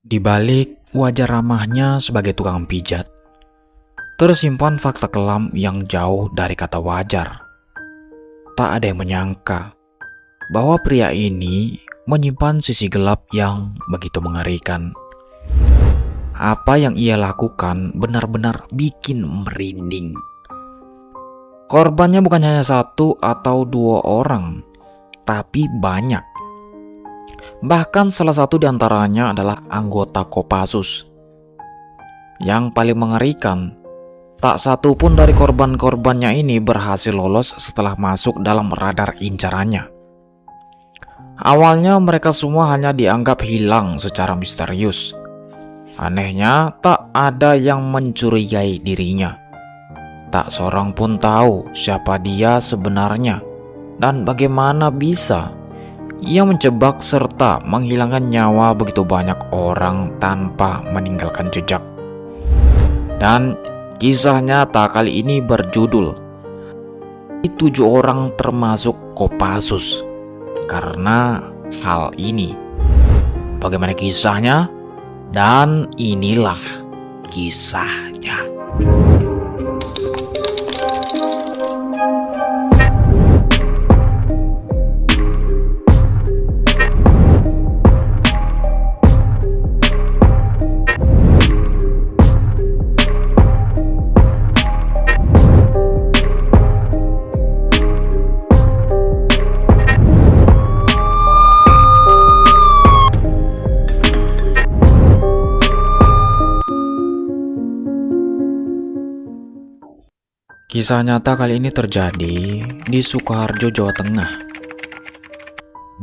Di balik wajah ramahnya sebagai tukang pijat, tersimpan fakta kelam yang jauh dari kata wajar. Tak ada yang menyangka bahwa pria ini menyimpan sisi gelap yang begitu mengerikan. Apa yang ia lakukan benar-benar bikin merinding. Korbannya bukan hanya satu atau dua orang, tapi banyak. Bahkan salah satu di antaranya adalah anggota Kopassus. Yang paling mengerikan, tak satu pun dari korban-korbannya ini berhasil lolos setelah masuk dalam radar incarannya. Awalnya mereka semua hanya dianggap hilang secara misterius. Anehnya, tak ada yang mencurigai dirinya. Tak seorang pun tahu siapa dia sebenarnya dan bagaimana bisa ia menjebak serta menghilangkan nyawa begitu banyak orang tanpa meninggalkan jejak. Dan kisah nyata kali ini berjudul 7 orang termasuk Kopassus. Karena hal ini, bagaimana kisahnya? Dan inilah kisahnya. Kisah nyata kali ini terjadi di Sukoharjo, Jawa Tengah,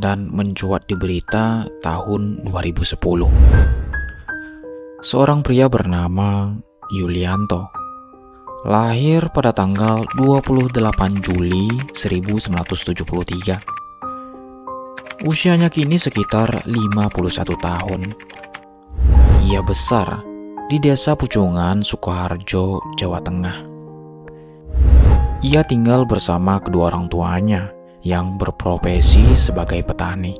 dan mencuat di berita tahun 2010. Seorang pria bernama Yulianto lahir pada tanggal 28 Juli 1973. Usianya kini sekitar 51 tahun. Ia besar di Desa Pucungan, Sukoharjo, Jawa Tengah. Ia tinggal bersama kedua orang tuanya yang berprofesi sebagai petani.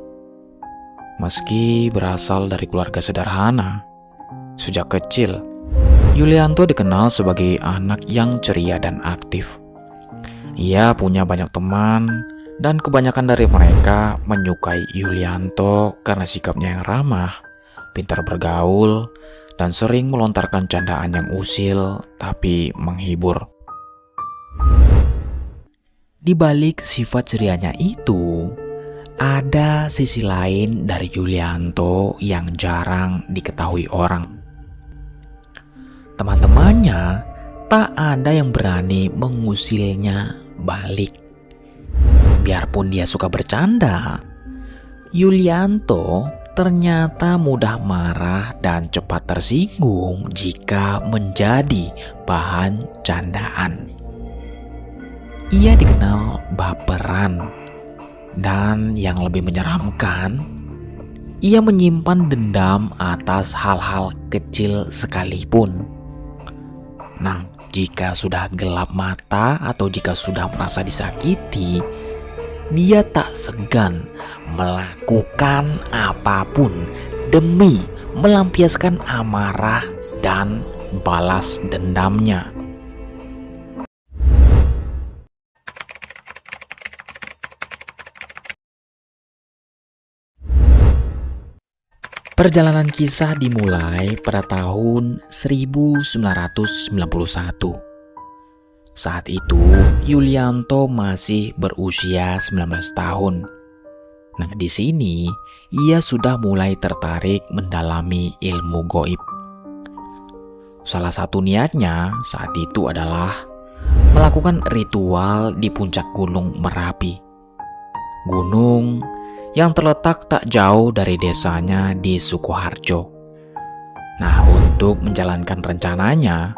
Meski berasal dari keluarga sederhana, sejak kecil Yulianto dikenal sebagai anak yang ceria dan aktif. Ia punya banyak teman dan kebanyakan dari mereka menyukai Yulianto karena sikapnya yang ramah, pintar bergaul, dan sering melontarkan candaan yang usil tapi menghibur. Di balik sifat cerianya itu, ada sisi lain dari Yulianto yang jarang diketahui orang. Teman-temannya tak ada yang berani mengusilnya balik. Biarpun dia suka bercanda, Yulianto ternyata mudah marah dan cepat tersinggung jika menjadi bahan candaan. Ia dikenal baperan, dan yang lebih menyeramkan, ia menyimpan dendam atas hal-hal kecil sekalipun. Nah, jika sudah gelap mata atau jika sudah merasa disakiti, dia tak segan melakukan apapun demi melampiaskan amarah dan balas dendamnya. Perjalanan kisah dimulai pada tahun 1991. Saat itu, Yulianto masih berusia 19 tahun. Nah, di sini ia sudah mulai tertarik mendalami ilmu goib. Salah satu niatnya saat itu adalah melakukan ritual di puncak Gunung Merapi. Gunung yang terletak tak jauh dari desanya di Sukoharjo. Nah, untuk menjalankan rencananya,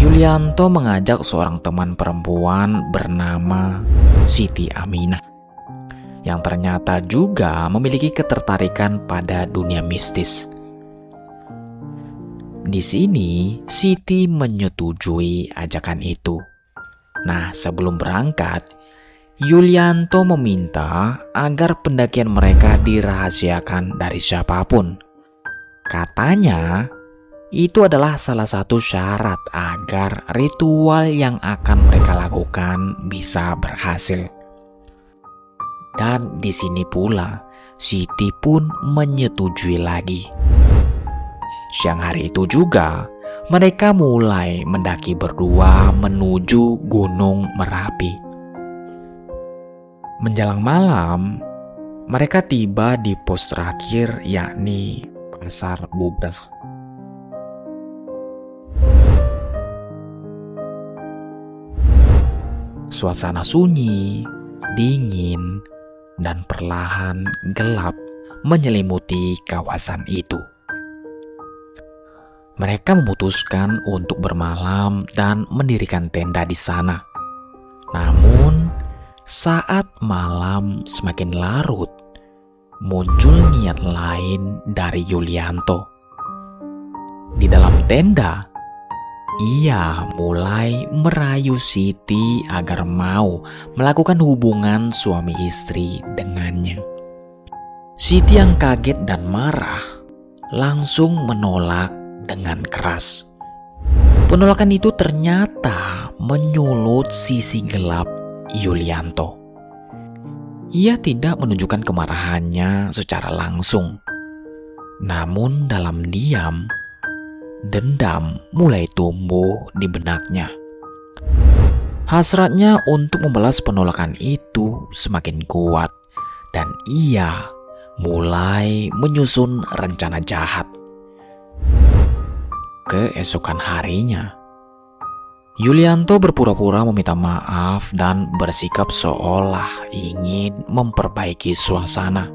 Yulianto mengajak seorang teman perempuan bernama Siti Aminah, yang ternyata juga memiliki ketertarikan pada dunia mistis. Di sini, Siti menyetujui ajakan itu. Nah, sebelum berangkat, Yulianto meminta agar pendakian mereka dirahasiakan dari siapapun. Katanya, itu adalah salah satu syarat agar ritual yang akan mereka lakukan bisa berhasil. Dan di sini pula, Siti pun menyetujui lagi. Siang hari itu juga, mereka mulai mendaki berdua menuju Gunung Merapi. Menjelang malam, mereka tiba di pos terakhir, yakni Pasar Bubrah. Suasana sunyi, dingin, dan perlahan gelap menyelimuti kawasan itu. Mereka memutuskan untuk bermalam dan mendirikan tenda di sana. Namun, saat malam semakin larut, muncul niat lain dari Yulianto. Di dalam tenda, ia mulai merayu Siti agar mau melakukan hubungan suami istri dengannya. Siti yang kaget dan marah langsung menolak dengan keras. Penolakan itu ternyata menyulut sisi gelap Yulianto. Ia tidak menunjukkan kemarahannya secara langsung. Namun dalam diam, dendam mulai tumbuh di benaknya. Hasratnya untuk membalas penolakan itu semakin kuat dan ia mulai menyusun rencana jahat. Keesokan harinya, Yulianto berpura-pura meminta maaf dan bersikap seolah ingin memperbaiki suasana.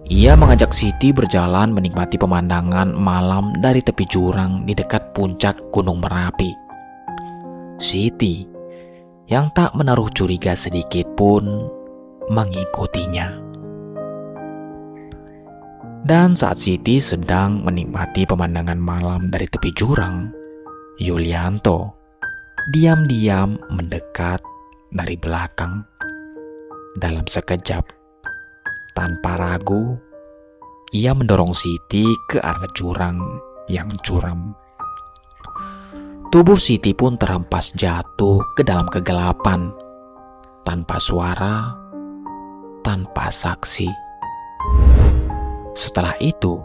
Ia mengajak Siti berjalan menikmati pemandangan malam dari tepi jurang di dekat puncak Gunung Merapi. Siti, yang tak menaruh curiga sedikit pun, mengikutinya. Dan saat Siti sedang menikmati pemandangan malam dari tepi jurang, Yulianto diam-diam mendekat dari belakang. Dalam sekejap, tanpa ragu, ia mendorong Siti ke arah jurang yang curam. Tubuh Siti pun terhempas jatuh ke dalam kegelapan, tanpa suara, tanpa saksi. Setelah itu,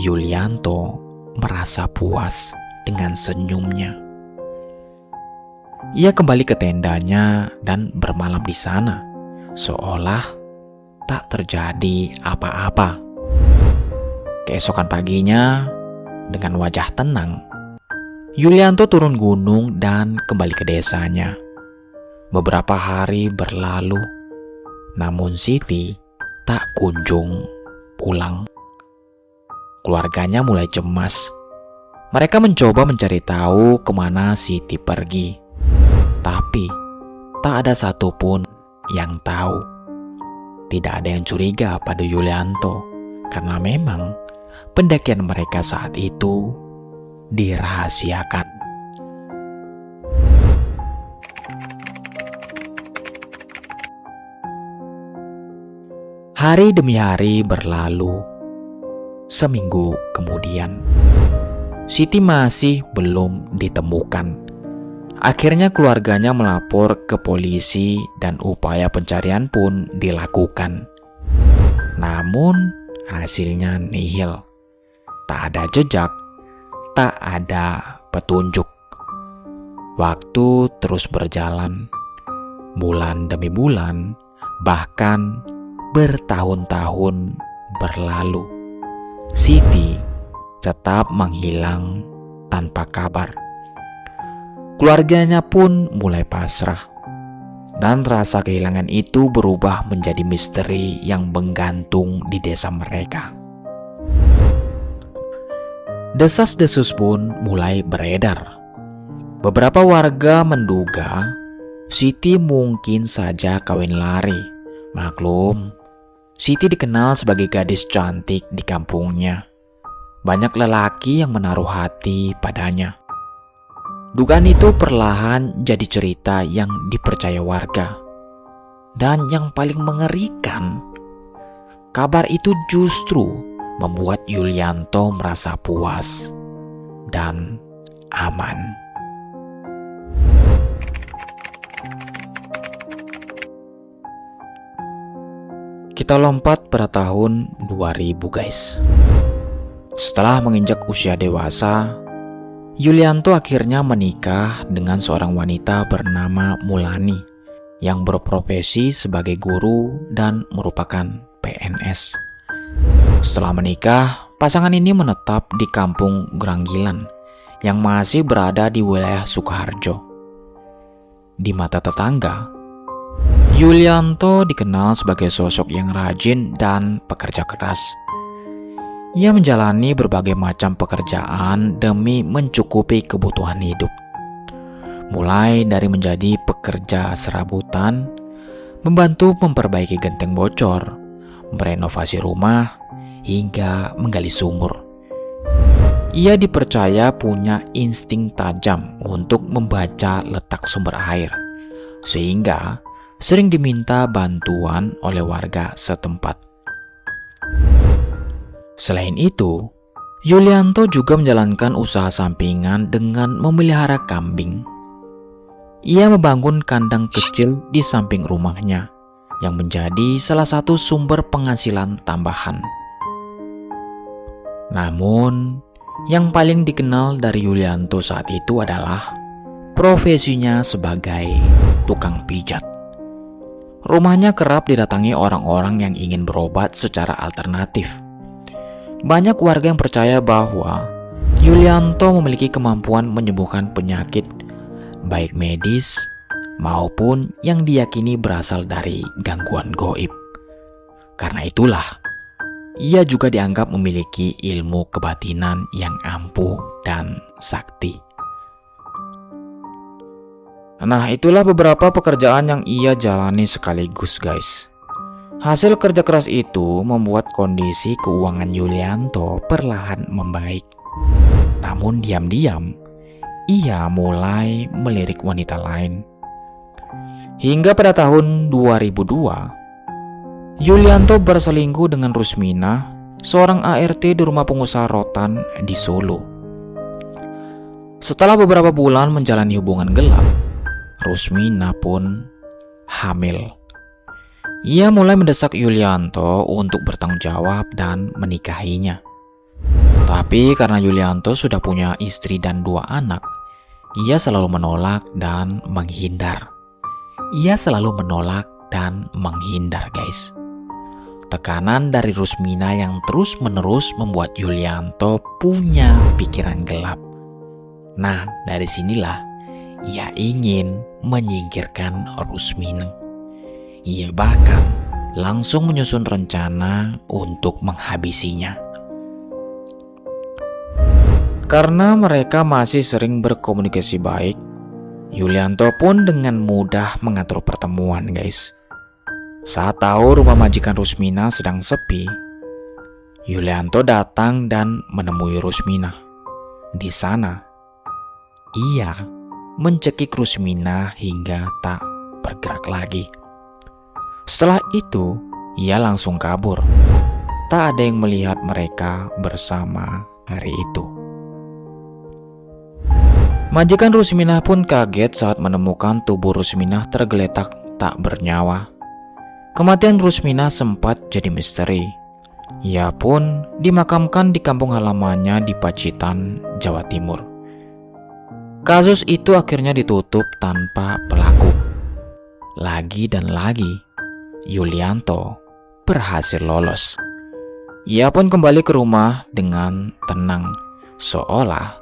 Yulianto merasa puas dengan senyumnya. Ia kembali ke tendanya dan bermalam di sana, seolah tak terjadi apa-apa. Keesokan paginya, dengan wajah tenang, Yulianto turun gunung dan kembali ke desanya. Beberapa hari berlalu, namun Siti tak kunjung pulang. Keluarganya mulai cemas. Mereka mencoba mencari tahu kemana Siti pergi, tapi tak ada satupun yang tahu. Tidak ada yang curiga pada Yulianto, karena memang pendakian mereka saat itu dirahasiakan. Hari demi hari berlalu. Seminggu kemudian, Siti masih belum ditemukan. Akhirnya keluarganya melapor ke polisi dan upaya pencarian pun dilakukan. Namun hasilnya nihil. Tak ada jejak, tak ada petunjuk. Waktu terus berjalan. Bulan demi bulan, bahkan bertahun-tahun berlalu. Siti tetap menghilang tanpa kabar. Keluarganya pun mulai pasrah, dan rasa kehilangan itu berubah menjadi misteri yang menggantung di desa mereka. Desas-desus pun mulai beredar. Beberapa warga menduga Siti mungkin saja kawin lari. Maklum, Siti dikenal sebagai gadis cantik di kampungnya. Banyak lelaki yang menaruh hati padanya. Dugaan itu perlahan jadi cerita yang dipercaya warga. Dan yang paling mengerikan, kabar itu justru membuat Yulianto merasa puas dan aman. Kita lompat pada tahun 2000 guys. Setelah menginjak usia dewasa, Yulianto akhirnya menikah dengan seorang wanita bernama Mulani yang berprofesi sebagai guru dan merupakan PNS. Setelah menikah, pasangan ini menetap di kampung Granggilan yang masih berada di wilayah Sukoharjo. Di mata tetangga, Yulianto dikenal sebagai sosok yang rajin dan pekerja keras. Ia menjalani berbagai macam pekerjaan demi mencukupi kebutuhan hidup. Mulai dari menjadi pekerja serabutan, membantu memperbaiki genteng bocor, merenovasi rumah, hingga menggali sumur. Ia dipercaya punya insting tajam untuk membaca letak sumber air, sehingga sering diminta bantuan oleh warga setempat. Selain itu, Yulianto juga menjalankan usaha sampingan dengan memelihara kambing. Ia membangun kandang kecil di samping rumahnya yang menjadi salah satu sumber penghasilan tambahan. Namun, yang paling dikenal dari Yulianto saat itu adalah profesinya sebagai tukang pijat. Rumahnya kerap didatangi orang-orang yang ingin berobat secara alternatif. Banyak warga yang percaya bahwa Yulianto memiliki kemampuan menyembuhkan penyakit, baik medis maupun yang diyakini berasal dari gangguan gaib. Karena itulah, ia juga dianggap memiliki ilmu kebatinan yang ampuh dan sakti. Nah, itulah beberapa pekerjaan yang ia jalani sekaligus guys. Hasil kerja keras itu membuat kondisi keuangan Yulianto perlahan membaik. Namun diam-diam, ia mulai melirik wanita lain. Hingga pada tahun 2002, Yulianto berselingkuh dengan Rusmina, seorang ART di rumah pengusaha rotan di Solo. Setelah beberapa bulan menjalani hubungan gelap, Rusmina pun hamil. Ia mulai mendesak Yulianto untuk bertanggung jawab dan menikahinya. Tapi karena Yulianto sudah punya istri dan 2 anak, ia selalu menolak dan menghindar. Guys. Tekanan dari Rusmina yang terus-menerus membuat Yulianto punya pikiran gelap. Nah, dari sinilah ia ingin menyingkirkan Rusmina. Ia bahkan langsung menyusun rencana untuk menghabisinya. Karena mereka masih sering berkomunikasi baik, Yulianto pun dengan mudah mengatur pertemuan guys. Saat tahu rumah majikan Rusmina sedang sepi, Yulianto datang dan menemui Rusmina. Di sana, ia mencekik Rusmina hingga tak bergerak lagi. Setelah itu, ia langsung kabur. Tak ada yang melihat mereka bersama hari itu. Majikan Rusmina pun kaget saat menemukan tubuh Rusmina tergeletak tak bernyawa. Kematian Rusmina sempat jadi misteri. Ia pun dimakamkan di kampung halamannya di Pacitan, Jawa Timur. Kasus itu akhirnya ditutup tanpa pelaku. Lagi dan lagi, Yulianto berhasil lolos. Ia pun kembali ke rumah dengan tenang, seolah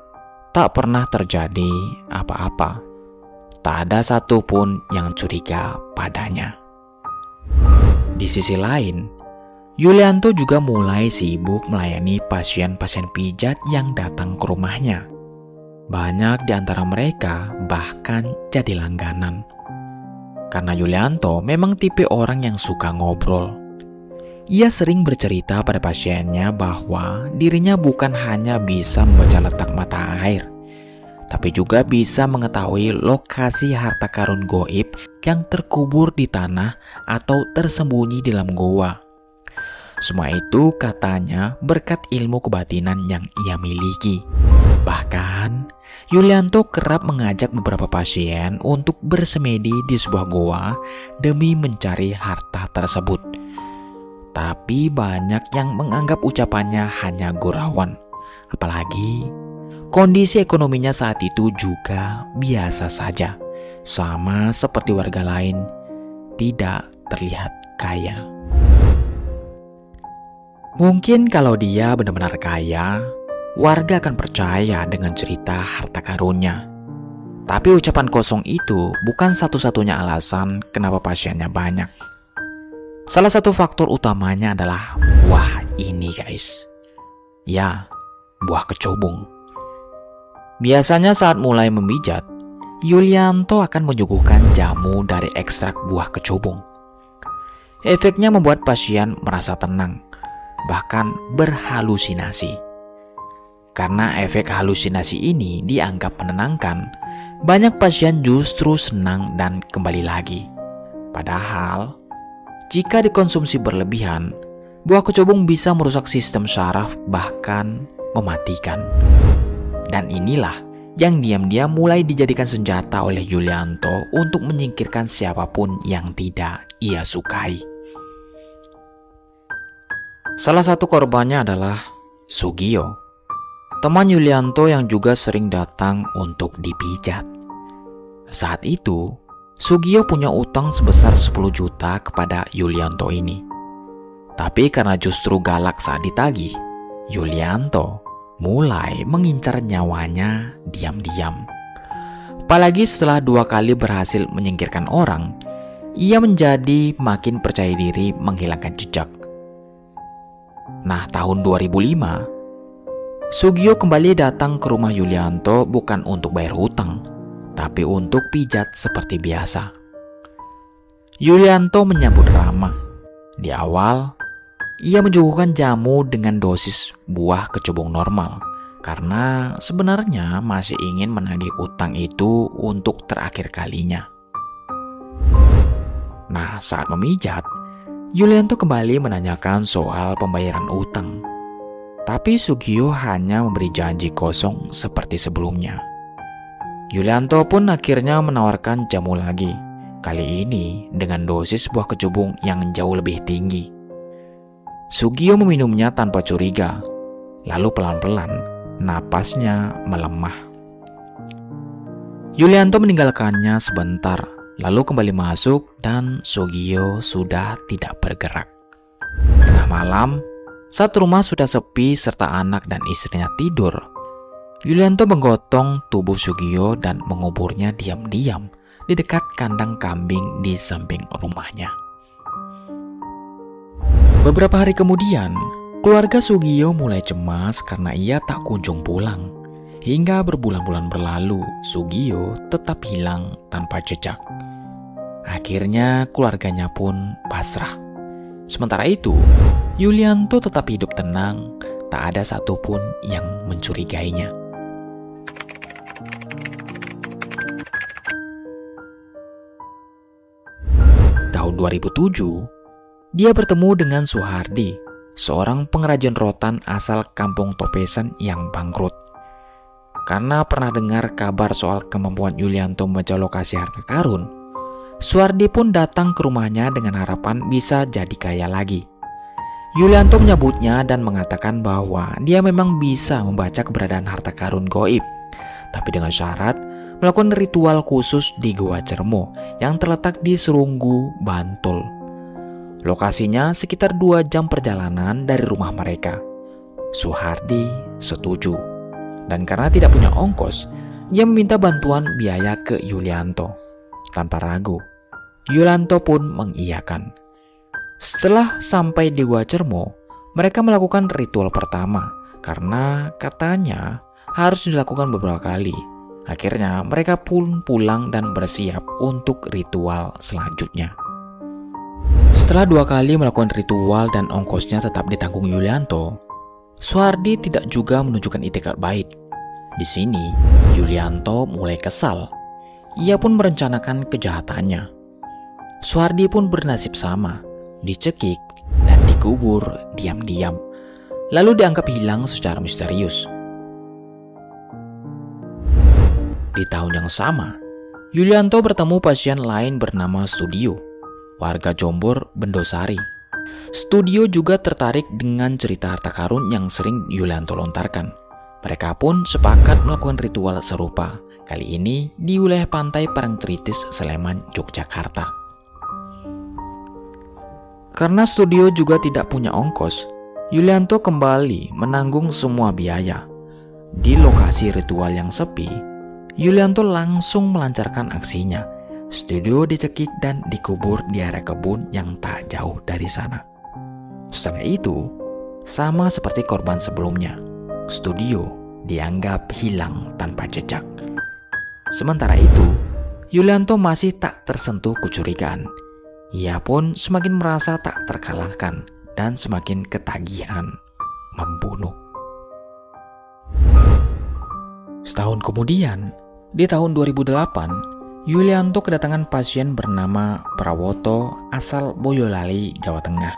tak pernah terjadi apa-apa. Tak ada satupun yang curiga padanya. Di sisi lain, Yulianto juga mulai sibuk melayani pasien-pasien pijat yang datang ke rumahnya. Banyak di antara mereka bahkan jadi langganan. Karena Yulianto memang tipe orang yang suka ngobrol. Ia sering bercerita pada pasiennya bahwa dirinya bukan hanya bisa membaca letak mata air, tapi juga bisa mengetahui lokasi harta karun gaib yang terkubur di tanah atau tersembunyi di dalam goa. Semua itu katanya berkat ilmu kebatinan yang ia miliki. Bahkan, Yulianto kerap mengajak beberapa pasien untuk bersemedi di sebuah goa demi mencari harta tersebut. Tapi banyak yang menganggap ucapannya hanya gurauan. Apalagi, kondisi ekonominya saat itu juga biasa saja. Sama seperti warga lain, tidak terlihat kaya. Mungkin kalau dia benar-benar kaya, warga akan percaya dengan cerita harta karunnya. Tapi ucapan kosong itu bukan satu-satunya alasan kenapa pasiennya banyak. Salah satu faktor utamanya adalah buah ini guys. Ya, buah kecubung. Biasanya saat mulai memijat, Yulianto akan menyuguhkan jamu dari ekstrak buah kecubung. Efeknya membuat pasien merasa tenang, bahkan berhalusinasi. Karena efek halusinasi ini dianggap menenangkan, banyak pasien justru senang dan kembali lagi. Padahal, jika dikonsumsi berlebihan, buah kecubung bisa merusak sistem saraf bahkan mematikan. Dan inilah yang diam-diam mulai dijadikan senjata oleh Yulianto untuk menyingkirkan siapapun yang tidak ia sukai. Salah satu korbannya adalah Sugio, teman Yulianto yang juga sering datang untuk dipijat. Saat itu, Sugio punya utang sebesar 10 juta kepada Yulianto ini. Tapi karena justru galak saat ditagih, Yulianto mulai mengincar nyawanya diam-diam. Apalagi setelah 2 kali berhasil menyingkirkan orang, ia menjadi makin percaya diri menghilangkan jejak. Nah, tahun 2005, Sugio kembali datang ke rumah Yulianto bukan untuk bayar hutang, tapi untuk pijat seperti biasa. Yulianto menyambut ramah. Di awal, ia menyuguhkan jamu dengan dosis buah kecubung normal, karena sebenarnya masih ingin menagih utang itu untuk terakhir kalinya. Nah, saat memijat, Yulianto kembali menanyakan soal pembayaran utang. Tapi Sugio hanya memberi janji kosong seperti sebelumnya. Yulianto pun akhirnya menawarkan jamu lagi, kali ini dengan dosis buah kecubung yang jauh lebih tinggi. Sugio meminumnya tanpa curiga, lalu pelan-pelan napasnya melemah. Yulianto meninggalkannya sebentar, lalu kembali masuk dan Sugio sudah tidak bergerak. Tengah malam, saat rumah sudah sepi serta anak dan istrinya tidur, Yulianto menggotong tubuh Sugio dan menguburnya diam-diam di dekat kandang kambing di samping rumahnya. Beberapa hari kemudian, keluarga Sugio mulai cemas karena ia tak kunjung pulang. Hingga berbulan-bulan berlalu, Sugio tetap hilang tanpa jejak. Akhirnya keluarganya pun pasrah. Sementara itu, Yulianto tetap hidup tenang, tak ada satupun yang mencurigainya. Tahun 2007, dia bertemu dengan Suhardi, seorang pengrajin rotan asal kampung Topesan yang bangkrut. Karena pernah dengar kabar soal kemampuan Yulianto membaca lokasi harta karun, Suhardi pun datang ke rumahnya dengan harapan bisa jadi kaya lagi. Yulianto menyambutnya dan mengatakan bahwa dia memang bisa membaca keberadaan harta karun goib, tapi dengan syarat melakukan ritual khusus di Gua Cermo yang terletak di Serunggu, Bantul. Lokasinya sekitar 2 jam perjalanan dari rumah mereka. Suhardi setuju. Dan karena tidak punya ongkos, ia meminta bantuan biaya ke Yulianto. Tanpa ragu, Yulianto pun mengiyakan. Setelah sampai di Gua Cermo, mereka melakukan ritual pertama karena katanya harus dilakukan beberapa kali. Akhirnya mereka pun pulang dan bersiap untuk ritual selanjutnya. Setelah 2 kali melakukan ritual dan ongkosnya tetap ditanggung Yulianto, Suhardi tidak juga menunjukkan itikat baik. Di sini, Yulianto mulai kesal. Ia pun merencanakan kejahatannya. Suhardi pun bernasib sama, dicekik dan dikubur diam-diam, lalu dianggap hilang secara misterius. Di tahun yang sama, Yulianto bertemu pasien lain bernama Studio, warga Jombor, Bendosari. Studio juga tertarik dengan cerita harta karun yang sering Yulianto lontarkan. Mereka pun sepakat melakukan ritual serupa, kali ini di wilayah pantai Parangtritis, Sleman, Yogyakarta. Karena Studio juga tidak punya ongkos, Yulianto kembali menanggung semua biaya. Di lokasi ritual yang sepi, Yulianto langsung melancarkan aksinya. Studio dicekik dan dikubur di area kebun yang tak jauh dari sana. Setelah itu, sama seperti korban sebelumnya, Studio dianggap hilang tanpa jejak. Sementara itu, Yulianto masih tak tersentuh kecurigaan. Ia pun semakin merasa tak terkalahkan dan semakin ketagihan membunuh. Setahun kemudian, di tahun 2008, Yulianto kedatangan pasien bernama Prawoto asal Boyolali, Jawa Tengah.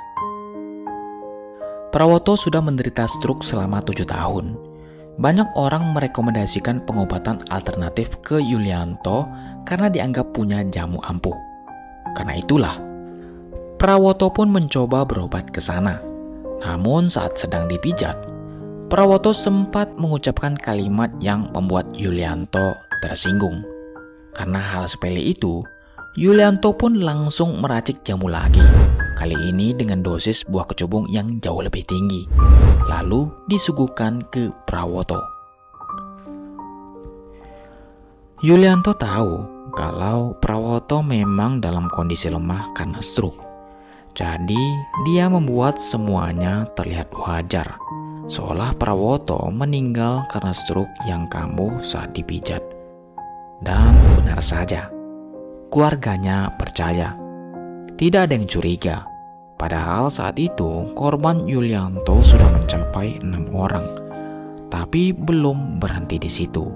Prawoto sudah menderita stroke selama 7 tahun. Banyak orang merekomendasikan pengobatan alternatif ke Yulianto karena dianggap punya jamu ampuh. Karena itulah, Prawoto pun mencoba berobat ke sana. Namun saat sedang dipijat, Prawoto sempat mengucapkan kalimat yang membuat Yulianto tersinggung. Karena hal sepele itu, Yulianto pun langsung meracik jamu lagi. Kali ini dengan dosis buah kecubung yang jauh lebih tinggi. Lalu disuguhkan ke Prawoto. Yulianto tahu kalau Prawoto memang dalam kondisi lemah karena stroke. Jadi dia membuat semuanya terlihat wajar, seolah Prawoto meninggal karena stroke yang kambuh saat dipijat. Dan benar saja, keluarganya percaya. Tidak ada yang curiga. Padahal saat itu korban Yulianto sudah mencapai 6 orang. Tapi belum berhenti di situ.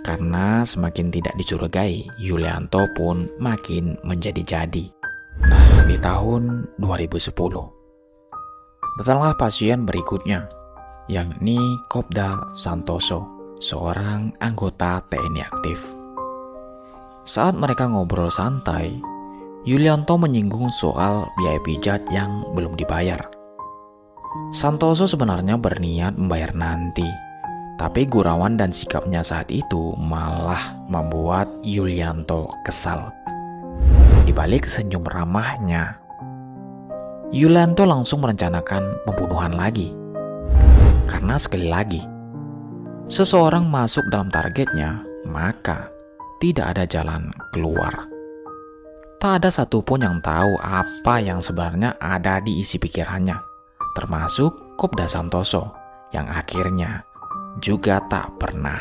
Karena semakin tidak dicurigai, Yulianto pun makin menjadi-jadi. Nah, di tahun 2010, datanglah pasien berikutnya, yakni Kopda Santoso, seorang anggota TNI aktif. Saat mereka ngobrol santai, Yulianto menyinggung soal biaya pijat yang belum dibayar. Santoso sebenarnya berniat membayar nanti, tapi gurauan dan sikapnya saat itu malah membuat Yulianto kesal. Di balik senyum ramahnya, Yulianto langsung merencanakan pembunuhan lagi. Karena sekali lagi, seseorang masuk dalam targetnya, maka tidak ada jalan keluar. Tak ada satupun yang tahu apa yang sebenarnya ada di isi pikirannya, termasuk Kopda Santoso yang akhirnya juga tak pernah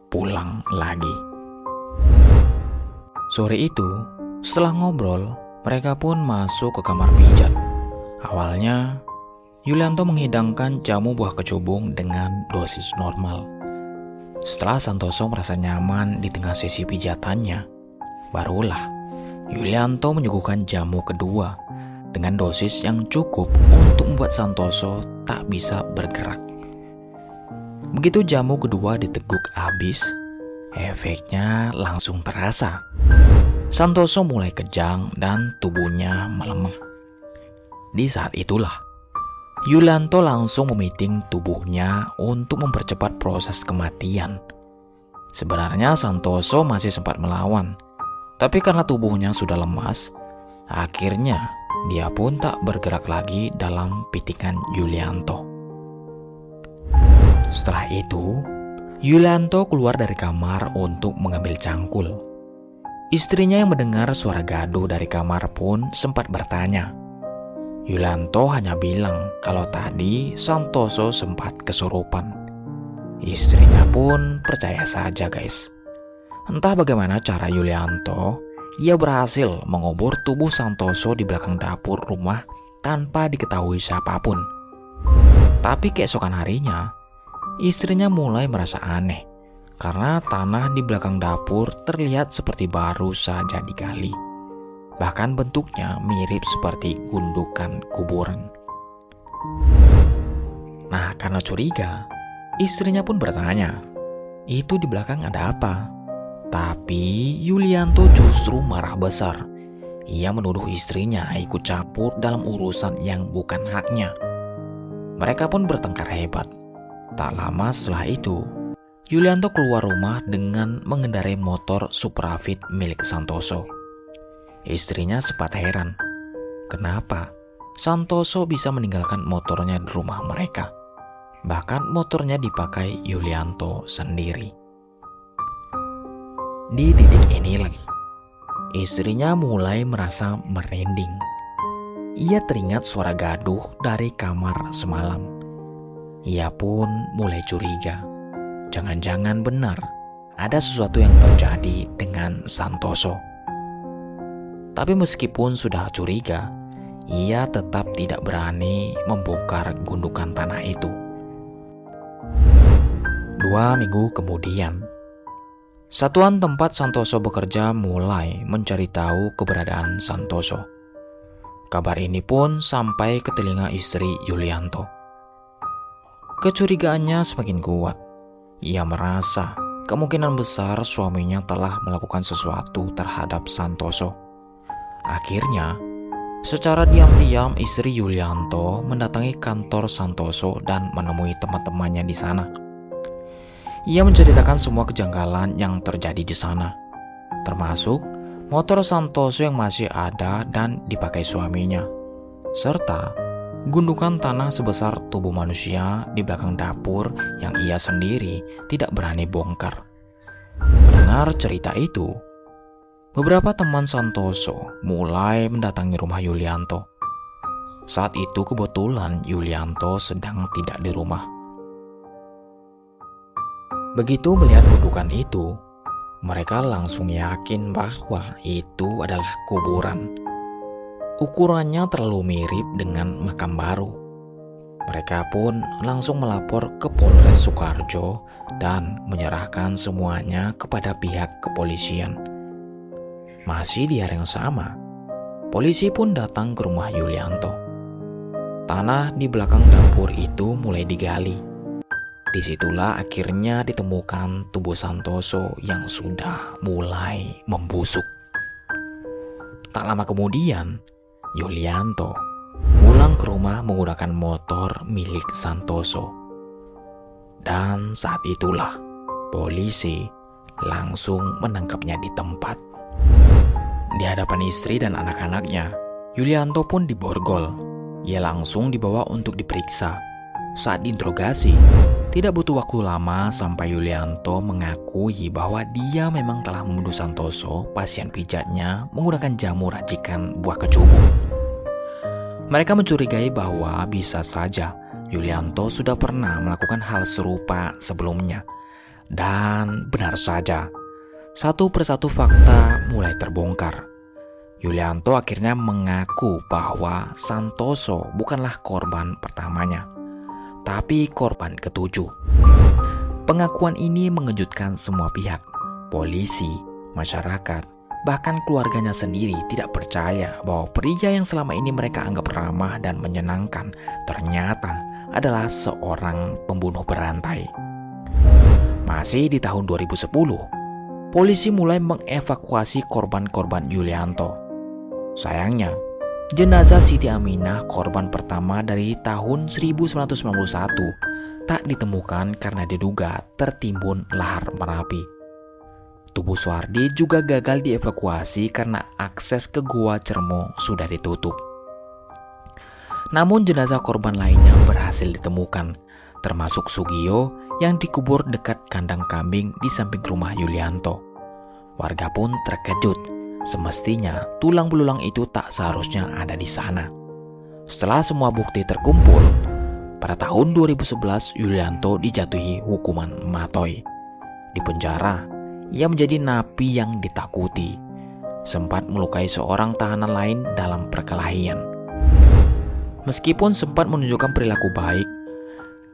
pulang lagi. Sore itu, setelah ngobrol, mereka pun masuk ke kamar pijat. Awalnya, Yulianto menghidangkan jamu buah kecubung dengan dosis normal. Setelah Santoso merasa nyaman di tengah sesi pijatannya, barulah Yulianto menyuguhkan jamu kedua dengan dosis yang cukup untuk membuat Santoso tak bisa bergerak. Begitu jamu kedua diteguk habis, efeknya langsung terasa. Santoso mulai kejang dan tubuhnya melemah. Di saat itulah, Yulianto langsung memiting tubuhnya untuk mempercepat proses kematian. Sebenarnya Santoso masih sempat melawan, tapi karena tubuhnya sudah lemas, akhirnya dia pun tak bergerak lagi dalam pitikan Yulianto. Setelah itu, Yulianto keluar dari kamar untuk mengambil cangkul. Istrinya yang mendengar suara gaduh dari kamar pun sempat bertanya. Yulianto hanya bilang kalau tadi Santoso sempat kesurupan. Istrinya pun percaya saja, guys. Entah bagaimana cara Yulianto, ia berhasil mengubur tubuh Santoso di belakang dapur rumah tanpa diketahui siapapun. Tapi keesokan harinya, istrinya mulai merasa aneh karena tanah di belakang dapur terlihat seperti baru saja digali. Bahkan bentuknya mirip seperti gundukan kuburan. Nah, karena curiga, istrinya pun bertanya, "Itu di belakang ada apa?" Tapi Yulianto justru marah besar. Ia menuduh istrinya ikut campur dalam urusan yang bukan haknya. Mereka pun bertengkar hebat. Tak lama setelah itu, Yulianto keluar rumah dengan mengendarai motor Supravit milik Santoso. Istrinya sempat heran, kenapa Santoso bisa meninggalkan motornya di rumah mereka. Bahkan motornya dipakai Yulianto sendiri. Di titik ini lagi, istrinya mulai merasa merinding. Ia teringat suara gaduh dari kamar semalam. Ia pun mulai curiga. Jangan-jangan benar ada sesuatu yang terjadi dengan Santoso. Tapi meskipun sudah curiga, ia tetap tidak berani membongkar gundukan tanah itu. 2 minggu kemudian, satuan tempat Santoso bekerja mulai mencari tahu keberadaan Santoso. Kabar ini pun sampai ke telinga istri Yulianto. Kecurigaannya semakin kuat. Ia merasa kemungkinan besar suaminya telah melakukan sesuatu terhadap Santoso. Akhirnya, secara diam-diam istri Yulianto mendatangi kantor Santoso dan menemui teman-temannya di sana. Ia menceritakan semua kejanggalan yang terjadi di sana, termasuk motor Santoso yang masih ada dan dipakai suaminya, serta gundukan tanah sebesar tubuh manusia di belakang dapur yang ia sendiri tidak berani bongkar. Mendengar cerita itu, beberapa teman Santoso mulai mendatangi rumah Yulianto. Saat itu kebetulan Yulianto sedang tidak di rumah. Begitu melihat gundukan itu, mereka langsung yakin bahwa itu adalah kuburan. Ukurannya terlalu mirip dengan makam baru. Mereka pun langsung melapor ke Polres Sukoharjo dan menyerahkan semuanya kepada pihak kepolisian. Masih di hari yang sama, polisi pun datang ke rumah Yulianto. Tanah di belakang dapur itu mulai digali. Disitulah akhirnya ditemukan tubuh Santoso yang sudah mulai membusuk. Tak lama kemudian, Yulianto pulang ke rumah menggunakan motor milik Santoso. Dan saat itulah polisi langsung menangkapnya di tempat. Di hadapan istri dan anak-anaknya, Yulianto pun diborgol. Ia langsung dibawa untuk diperiksa. Saat diinterogasi, tidak butuh waktu lama sampai Yulianto mengakui bahwa dia memang telah membunuh Santoso, pasien pijatnya, menggunakan jamu racikan buah kecubung. Mereka mencurigai bahwa bisa saja Yulianto sudah pernah melakukan hal serupa sebelumnya. Dan benar saja, satu persatu fakta mulai terbongkar. Yulianto akhirnya mengaku bahwa Santoso bukanlah korban pertamanya, tapi korban ketujuh. Pengakuan ini mengejutkan semua pihak. Polisi, masyarakat, bahkan keluarganya sendiri tidak percaya bahwa pria yang selama ini mereka anggap ramah dan menyenangkan ternyata adalah seorang pembunuh berantai. Masih di tahun 2010, polisi mulai mengevakuasi korban-korban Yulianto. Sayangnya, jenazah Siti Aminah, korban pertama dari tahun 1991, tak ditemukan karena diduga tertimbun lahar Merapi. Tubuh Suhardi juga gagal dievakuasi karena akses ke Gua Cermo sudah ditutup. Namun jenazah korban lainnya berhasil ditemukan, termasuk Sugio yang dikubur dekat kandang kambing di samping rumah Yulianto. Warga pun terkejut. Semestinya tulang belulang itu tak seharusnya ada di sana. Setelah semua bukti terkumpul, pada tahun 2011 Yulianto dijatuhi hukuman matoi. Di penjara, ia menjadi napi yang ditakuti. Sempat melukai seorang tahanan lain dalam perkelahian. Meskipun sempat menunjukkan perilaku baik,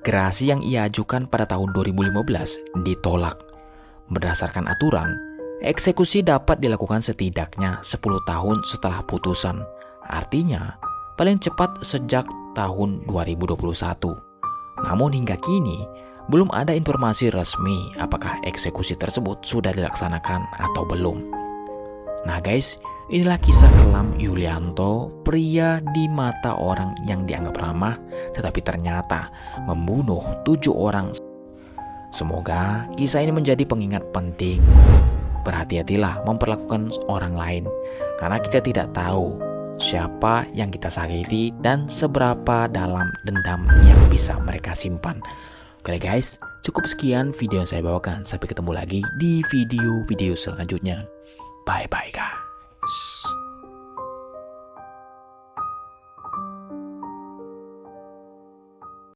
gerasi yang ia ajukan pada tahun 2015 ditolak. Berdasarkan aturan, Eksekusi dapat dilakukan setidaknya 10 tahun setelah putusan. Artinya, paling cepat sejak tahun 2021. Namun hingga kini, belum ada informasi resmi apakah eksekusi tersebut sudah dilaksanakan atau belum. Nah guys, inilah kisah kelam Yulianto, pria di mata orang yang dianggap ramah, tetapi ternyata membunuh 7 orang. Semoga kisah ini menjadi pengingat penting. Berhati-hatilah memperlakukan orang lain, karena kita tidak tahu siapa yang kita sakiti dan seberapa dalam dendam yang bisa mereka simpan. Oke guys, cukup sekian video yang saya bawakan. Sampai ketemu lagi di video-video selanjutnya. Bye-bye guys.